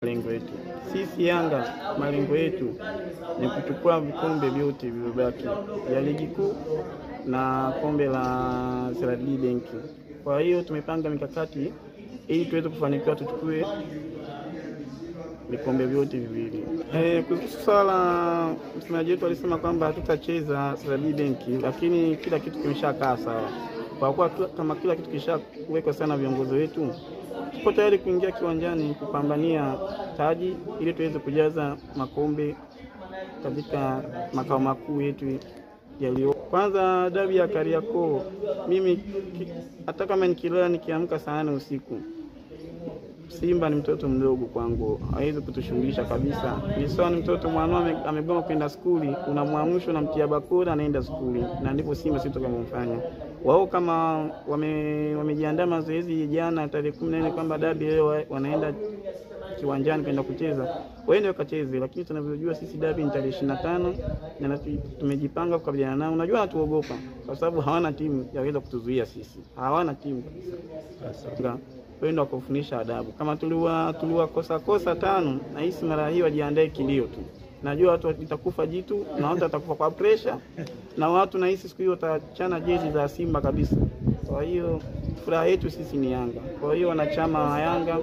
Malengo yetu sisi Yanga, malengo yetu ni kuchukua vikombe vyote vilivyobaki ya ligi kuu na kombe la CRDB Bank. Kwa hiyo tumepanga mikakati ili tuweze kufanikiwa tuchukue vikombe vyote viwili. Kuhusu swala, msemaji wetu alisema kwamba hatutacheza CRDB Bank, lakini kila kitu kimeshakaa sawa. Kwa kuwa kama kila kitu kishawekwa sana viongozi wetu, tuko tayari kuingia kiwanjani kupambania taji ili tuweze kujaza makombe katika makao makuu yetu yaliyo. Kwanza dabi ya Kariakoo, mimi hata kama nikilala nikiamka sana usiku, Simba ni mtoto mdogo kwangu, hawezi kutushughulisha kabisa. Ni sawa, ni mtoto mwanao amegoma kwenda skuli, unamwamsha na mtia bakora anaenda skuli, na ndipo Simba sisi tukamfanya. Wao kama wamejiandaa mazoezi jana tarehe 14 kwamba dabi leo wanaenda kiwanjani kwenda kucheza, waende wakacheze, lakini tunavyojua sisi dabi ni tarehe 25 na tumejipanga kukabiliana nao. Unajua hatuogopa kwa sababu hawana timu yaweza kutuzuia sisi, hawana timu kabisa. Wenda wakufundisha adabu. Kama tuliwakosa 5 na hisi mara hii wajiandae kilio tu. Najua watu watakufa jitu na watu watakufa kwa pressure, na watu na hisi siku hiyo watachana jezi za Simba kabisa. Kwa hiyo furaha yetu sisi ni Yanga. Kwa hiyo wanachama wa Yanga